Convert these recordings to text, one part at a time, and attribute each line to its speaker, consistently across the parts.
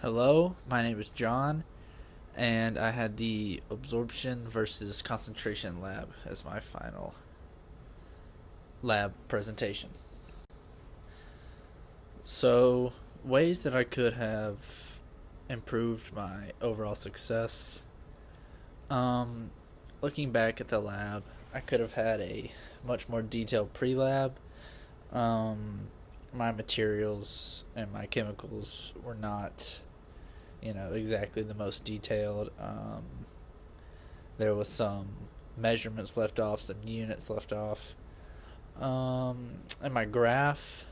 Speaker 1: Hello, my name is John, and I had the absorption versus concentration lab as my final lab presentation. So, ways that I could have improved my overall success. Um, Looking back at the lab, I could have had a much more detailed pre-lab. Um, my materials and my chemicals were not exactly the most detailed. There was some measurements left off, some units left off. And my graph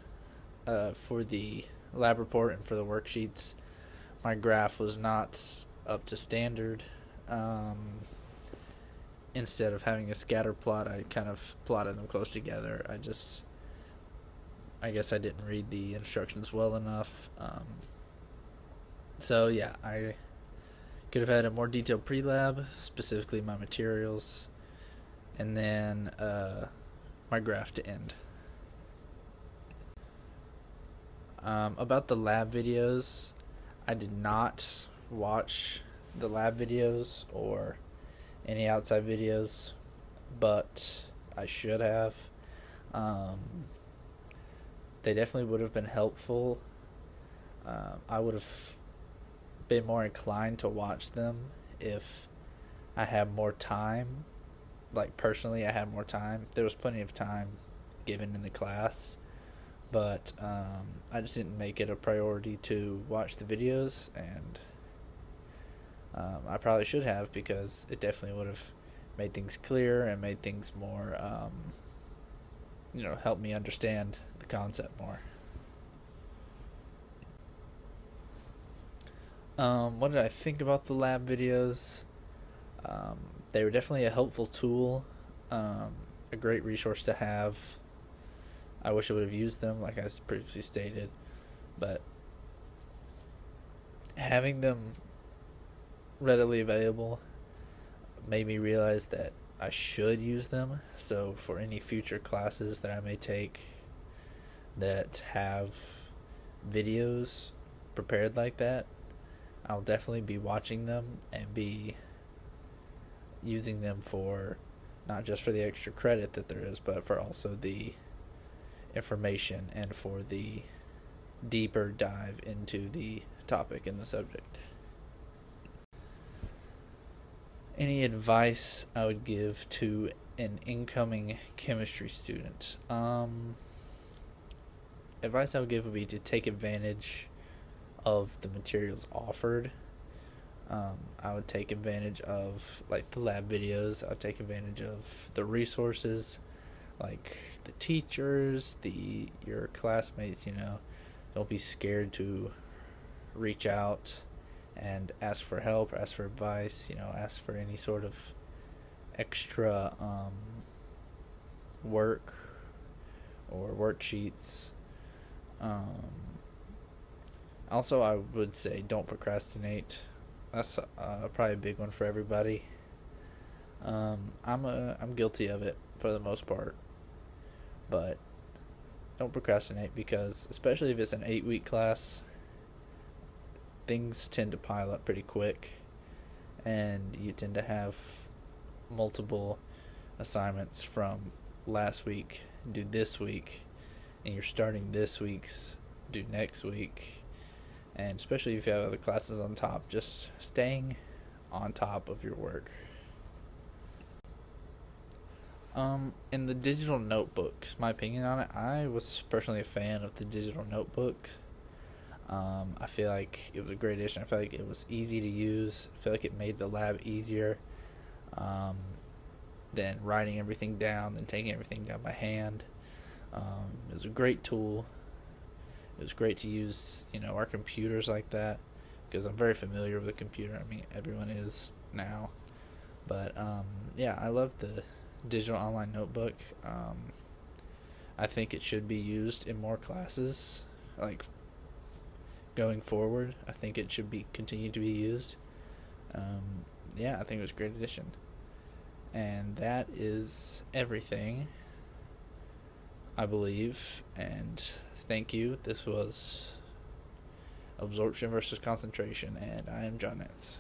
Speaker 1: for the lab report and for the worksheets, my graph was not up to standard. Instead of having a scatter plot, I kind of plotted them close together. I guess I didn't read the instructions well enough. So yeah, I could have had a more detailed pre-lab, specifically my materials, and then my graph to end. About the lab videos, I did not watch the lab videos or any outside videos, but I should have. They definitely would have been helpful. I would have been more inclined to watch them if I had more time. Like, personally, I had more time. There was plenty of time given in the class, but I just didn't make it a priority to watch the videos, and I probably should have, because it definitely would have made things clearer and made things more, help me understand the concept more. What did I think about the lab videos? They were definitely a helpful tool, a great resource to have. I wish I would have used them, like I previously stated, but having them readily available made me realize that I should use them. So for any future classes that I may take that have videos prepared like that, I'll definitely be watching them and be using them for not just for the extra credit that there is, but for also the information and for the deeper dive into the topic and the subject. Any advice I would give to an incoming chemistry student? Advice I would give would be to take advantage of the materials offered. I would take advantage of, like, the lab videos. I would take advantage of the resources, like the teachers, your classmates. Don't be scared to reach out and ask for help, ask for advice. Ask for any sort of extra work or worksheets. Also, I would say don't procrastinate. That's probably a big one for everybody. I'm guilty of it for the most part, but don't procrastinate, because especially if it's an 8-week class, things tend to pile up pretty quick, and you tend to have multiple assignments from last week due this week, and you're starting this week's due next week. And especially if you have other classes on top, just staying on top of your work. In the digital notebooks, my opinion on it, I was personally a fan of the digital notebooks. I feel like it was a great addition. I feel like it was easy to use. I feel like it made the lab easier than writing everything down, than taking everything down by hand. It was a great tool. It was great to use, our computers like that, because I'm very familiar with a computer. I mean, everyone is now. But, I love the digital online notebook. I think it should be used in more classes, like, going forward. I think it should be continue to be used. I think it was a great addition. And that is everything, I believe. And thank you. This was Absorption versus Concentration, and I am John Nance.